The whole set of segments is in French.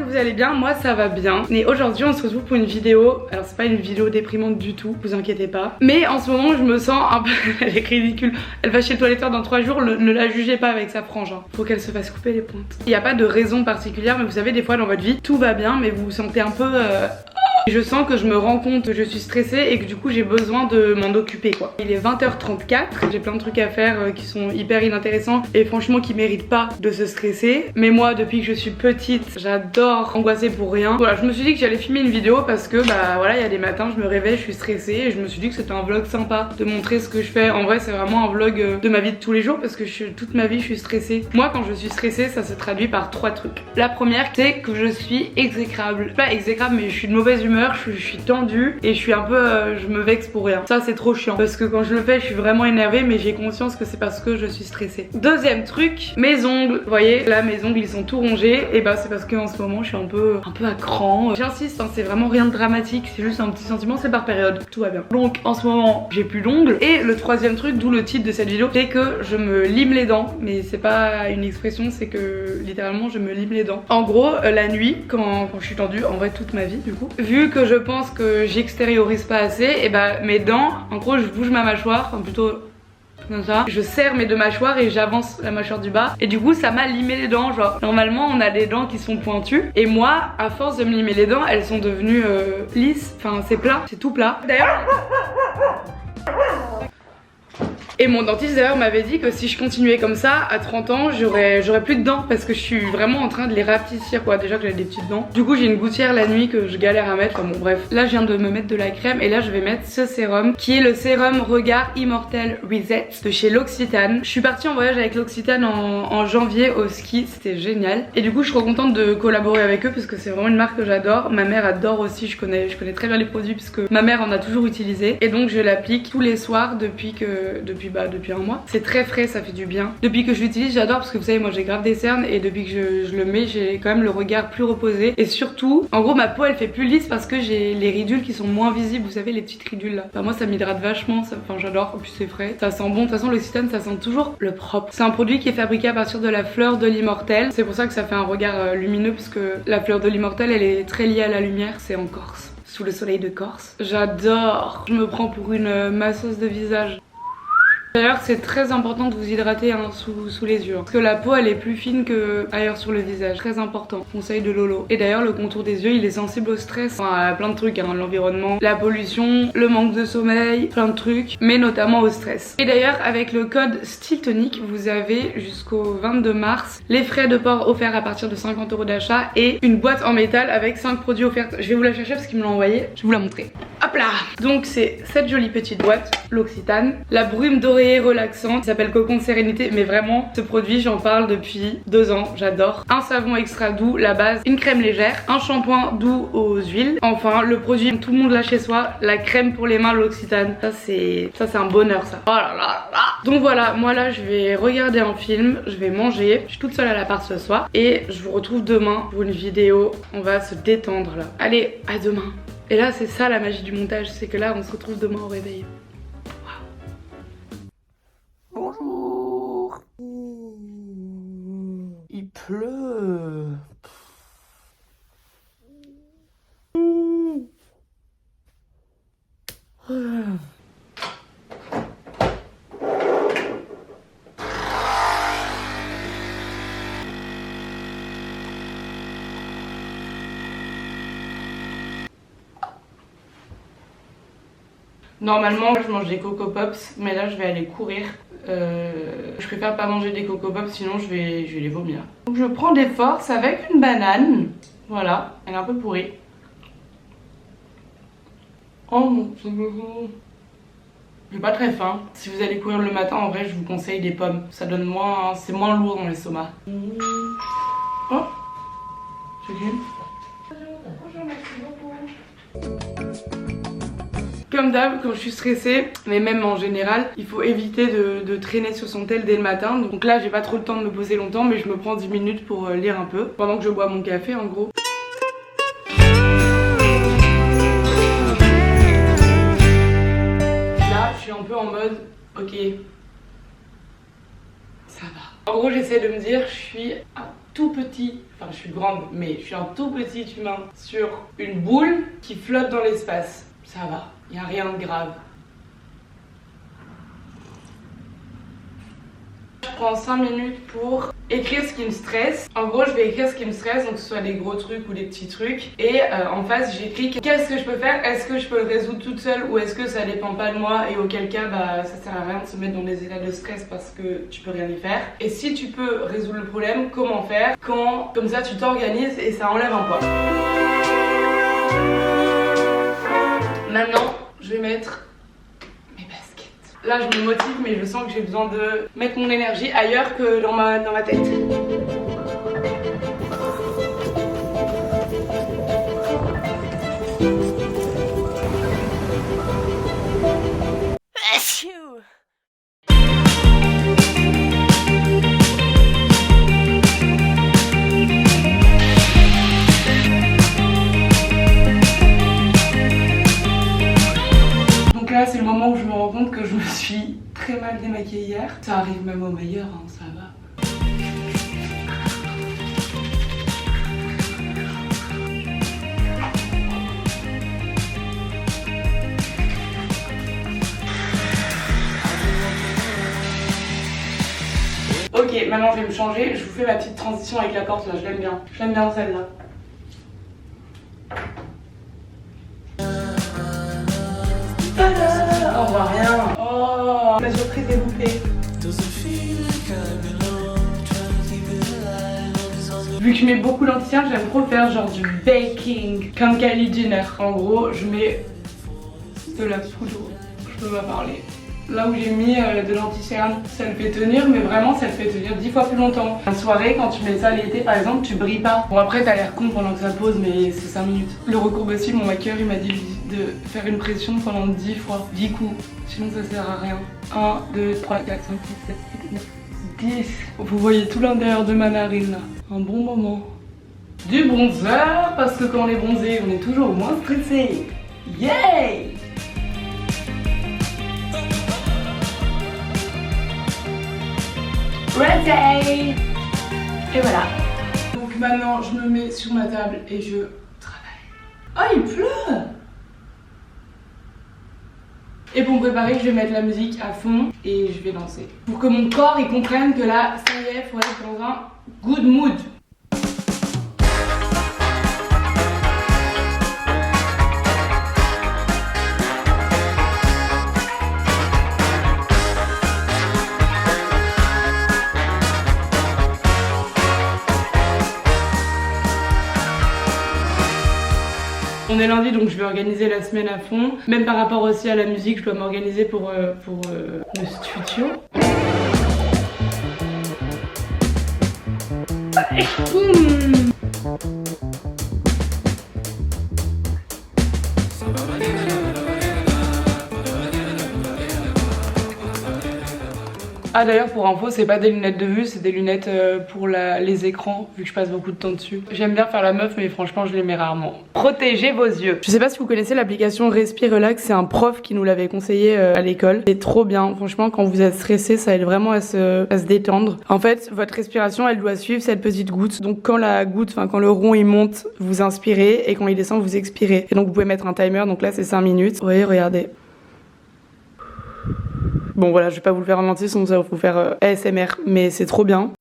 vous allez bien, moi ça va bien. Et aujourd'hui on se retrouve pour une vidéo. Alors c'est pas une vidéo déprimante du tout, vous inquiétez pas. Mais en ce moment je me sens un peu... Elle est ridicule. Elle va chez le toiletteur dans 3 jours, ne la jugez pas avec sa frange hein. Faut qu'elle se fasse couper les pointes. Il n'y a pas de raison particulière, mais vous savez des fois dans votre vie tout va bien mais vous vous sentez un peu... Je sens que je me rends compte que je suis stressée et que du coup j'ai besoin de m'en occuper quoi. Il est 20h34, j'ai plein de trucs à faire qui sont hyper inintéressants et franchement qui méritent pas de se stresser. Mais moi depuis que je suis petite, j'adore angoisser pour rien. Voilà, je me suis dit que j'allais filmer une vidéo parce que bah voilà, il y a des matins je me réveille, je suis stressée et je me suis dit que c'était un vlog sympa de montrer ce que je fais. En vrai c'est vraiment un vlog de ma vie de tous les jours parce que toute ma vie je suis stressée. Moi quand je suis stressée ça se traduit par 3 trucs. La première c'est que je suis exécrable. Pas exécrable mais je suis de mauvaise humeur. Je suis tendue et je suis un peu je me vexe pour rien. Ça c'est trop chiant parce que quand je le fais je suis vraiment énervée mais j'ai conscience que c'est parce que je suis stressée. Deuxième truc, mes ongles. Vous voyez là mes ongles ils sont tout rongés et bah c'est parce qu'en ce moment je suis un peu à cran. J'insiste hein, c'est vraiment rien de dramatique, c'est juste un petit sentiment, c'est par période, tout va bien. Donc en ce moment j'ai plus d'ongles. Et le troisième truc, d'où le titre de cette vidéo, c'est que je me lime les dents. Mais c'est pas une expression, c'est que littéralement je me lime les dents. En gros la nuit quand je suis tendue, en vrai toute ma vie du coup, vu que je pense que j'extériorise pas assez, et bah mes dents, en gros je bouge ma mâchoire, enfin plutôt comme ça, je serre mes 2 mâchoires et j'avance la mâchoire du bas et du coup ça m'a limé les dents. Genre normalement on a des dents qui sont pointues et moi à force de me limer les dents elles sont devenues lisses, enfin c'est plat, c'est tout plat. D'ailleurs et mon dentiste d'ailleurs m'avait dit que si je continuais comme ça, à 30 ans, j'aurais plus de dents parce que je suis vraiment en train de les rapetissir quoi. Déjà que j'ai des petites dents. Du coup j'ai une gouttière la nuit que je galère à mettre. Enfin bon bref. Là je viens de me mettre de la crème et là je vais mettre ce sérum qui est le sérum Regard Immortel Reset de chez L'Occitane. Je suis partie en voyage avec L'Occitane en janvier au ski, c'était génial. Et du coup je suis trop contente de collaborer avec eux parce que c'est vraiment une marque que j'adore. Ma mère adore aussi, je connais très bien les produits puisque ma mère en a toujours utilisé. Et donc je l'applique tous les soirs depuis un mois. C'est très frais, ça fait du bien. Depuis que je l'utilise, j'adore parce que vous savez, moi j'ai grave des cernes et depuis que je le mets, j'ai quand même le regard plus reposé. Et surtout, en gros, ma peau elle fait plus lisse parce que j'ai les ridules qui sont moins visibles. Vous savez, les petites ridules là. Enfin, moi ça m'hydrate vachement, enfin j'adore. En plus c'est frais, ça sent bon. De toute façon, l'Occitane ça sent toujours le propre. C'est un produit qui est fabriqué à partir de la fleur de l'immortel. C'est pour ça que ça fait un regard lumineux parce que la fleur de l'immortel elle est très liée à la lumière. C'est en Corse, sous le soleil de Corse. J'adore. Je me prends pour une masseuse de visage. D'ailleurs c'est très important de vous hydrater hein, sous les yeux parce que la peau elle est plus fine que ailleurs sur le visage, très important, conseil de Lolo. Et d'ailleurs le contour des yeux il est sensible au stress, enfin, à plein de trucs hein, l'environnement, la pollution, le manque de sommeil, plein de trucs, mais notamment au stress. Et d'ailleurs avec le code STYLETONIC vous avez jusqu'au 22 mars les frais de port offerts à partir de 50 € d'achat et une boîte en métal avec 5 produits offerts. Je vais vous la chercher parce qu'ils me l'ont envoyé, je vais vous la montrer. Hop là. Donc c'est cette jolie petite boîte, L'Occitane, la brume dorée relaxante, qui s'appelle Cocon de Sérénité, mais vraiment ce produit j'en parle depuis 2 ans, j'adore. Un savon extra doux, la base, une crème légère, un shampoing doux aux huiles, enfin le produit tout le monde l'a chez soi, la crème pour les mains L'Occitane, ça c'est un bonheur ça. Oh là là là. Donc voilà, moi là je vais regarder un film, je vais manger, je suis toute seule à l'appart ce soir et je vous retrouve demain pour une vidéo, on va se détendre là. Allez, à demain. Et là c'est ça la magie du montage, c'est que là on se retrouve demain au réveil. Bonjour. Il pleut. Normalement je mange des Coco Pops mais là je vais aller courir. Je préfère pas manger des Coco Pops sinon je vais les vomir. Donc je prends des forces avec une banane. Voilà, elle est un peu pourrie. Oh mon dieu. J'ai pas très faim. Si vous allez courir le matin en vrai je vous conseille des pommes. Ça donne moins, c'est moins lourd dans l'estomac. Oh, c'est qui? Bonjour, merci beaucoup. Comme d'hab quand je suis stressée, mais même en général, il faut éviter de traîner sur son tel dès le matin. Donc là j'ai pas trop le temps de me poser longtemps mais je me prends 10 minutes pour lire un peu pendant que je bois mon café en gros. Là je suis un peu en mode ok, ça va. En gros j'essaie de me dire je suis tout petit, enfin je suis grande, mais je suis un tout petit humain sur une boule qui flotte dans l'espace. Ça va, y a rien de grave. Je prends 5 minutes pour écrire ce qui me stresse. En gros, je vais écrire ce qui me stresse, donc que ce soit des gros trucs ou des petits trucs. Et en face, j'écris qu'est-ce que je peux faire, est-ce que je peux le résoudre toute seule ou est-ce que ça dépend pas de moi, et auquel cas, bah ça sert à rien de se mettre dans des états de stress parce que tu peux rien y faire. Et si tu peux résoudre le problème, comment faire quand, comme ça, tu t'organises et ça enlève un poids. Maintenant, je vais mettre mes baskets. Là, je me motive, mais je sens que j'ai besoin de mettre mon énergie ailleurs que dans ma tête. C'est le moment où je me rends compte que je me suis très mal démaquillée hier. Ça arrive même au meilleur, hein, ça va. Ok, maintenant je vais me changer. Je vous fais ma petite transition avec la porte là, je l'aime bien. Je l'aime bien celle-là. On voit rien. Oh, ma surprise est loupée. Vu que je mets beaucoup l'anti-cerne, j'aime trop faire genre du baking comme Kylie Jenner. En gros, je mets de la poudre. Je peux pas parler. Là où j'ai mis de l'anti-cerne, ça le fait tenir, mais vraiment ça le fait tenir 10 fois plus longtemps. En soirée, quand tu mets ça l'été par exemple, tu brilles pas. Bon après t'as l'air con pendant que ça pose, mais c'est 5 minutes. Le recourbe-cils, mon maquilleur il m'a dit de faire une pression pendant 10 fois, 10 coups. Sinon ça sert à rien. 1, 2, 3, 4, 5, 6, 7, 8, 9, 10. Vous voyez tout l'intérieur de ma narine là. Un bon moment. Du bronzer, parce que quand on est bronzé, on est toujours moins stressé. Yay! Ready! Et voilà. Donc maintenant je me mets sur ma table et je travaille. Oh il pleut! Et pour me préparer, je vais mettre la musique à fond et je vais danser. Pour que mon corps il comprenne que là, ça y est, faut être dans un good mood. On est lundi donc je vais organiser la semaine à fond. Même par rapport aussi à la musique, je dois m'organiser pour le studio. Ah d'ailleurs pour info c'est pas des lunettes de vue, c'est des lunettes pour les écrans vu que je passe beaucoup de temps dessus. J'aime bien faire la meuf mais franchement je les mets rarement. Protégez vos yeux. Je sais pas si vous connaissez l'application Respire Relax, c'est un prof qui nous l'avait conseillé à l'école. C'est trop bien, franchement quand vous êtes stressé ça aide vraiment à se détendre. En fait votre respiration elle doit suivre cette petite goutte. Donc quand la goutte, enfin quand le rond il monte vous inspirez et quand il descend vous expirez. Et donc vous pouvez mettre un timer, donc là c'est 5 minutes. Vous voyez regardez. Bon voilà, je vais pas vous le faire en entier, sinon ça va vous faire ASMR, mais c'est trop bien.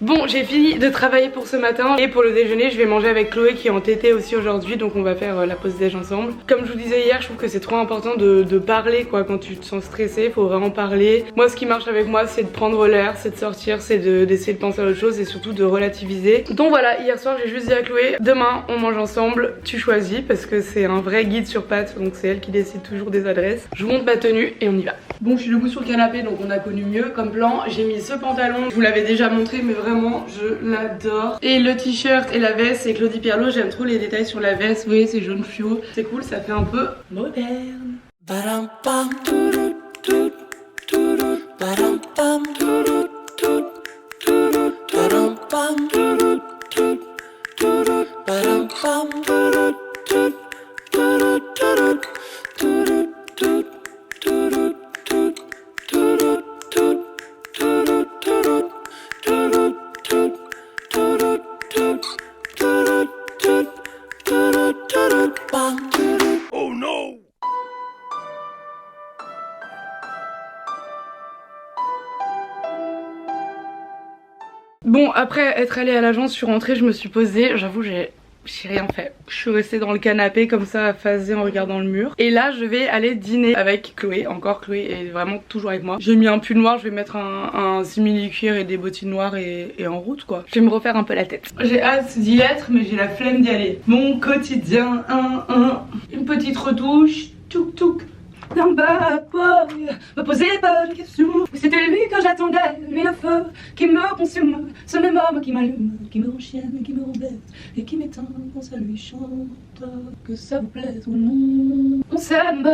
Bon, j'ai fini de travailler pour ce matin et pour le déjeuner, je vais manger avec Chloé qui est en tété aussi aujourd'hui, donc on va faire la pause déj ensemble. Comme je vous disais hier, je trouve que c'est trop important de parler quoi, quand tu te sens stressé, faut vraiment parler. Moi ce qui marche avec moi c'est de prendre l'air, c'est de sortir, c'est d'essayer de penser à autre chose et surtout de relativiser. Donc voilà, hier soir j'ai juste dit à Chloé, demain on mange ensemble, tu choisis parce que c'est un vrai guide sur pattes, donc c'est elle qui décide toujours des adresses. Je vous montre ma tenue et on y va. Bon, je suis debout sur le canapé donc on a connu mieux comme plan. J'ai mis ce pantalon, je vous l'avais déjà montré mais vraiment je l'adore. Et le t-shirt et la veste c'est Claudie Pierlot, j'aime trop les détails sur la veste, vous voyez c'est jaune fluo, c'est cool, ça fait un peu moderne. après être allée à l'agence, je suis rentrée, je me suis posée, j'avoue j'ai rien fait. Je suis restée dans le canapé comme ça à phaser en regardant le mur. Et là je vais aller dîner avec Chloé. Encore Chloé est vraiment toujours avec moi. J'ai mis un pull noir, je vais mettre un simili cuir et des bottines noires et en route quoi. Je vais me refaire un peu la tête. J'ai hâte d'y être mais j'ai la flemme d'y aller. Mon quotidien, une petite retouche, touk touk. D'un bad boy, me posez pas de questions. C'était lui que j'attendais, lui le feu qui me consume, ce même homme qui m'allume, qui me rend chienne, qui me rend bête et qui m'éteint quand ça lui chante. Que ça vous plaise ou non, on s'aime.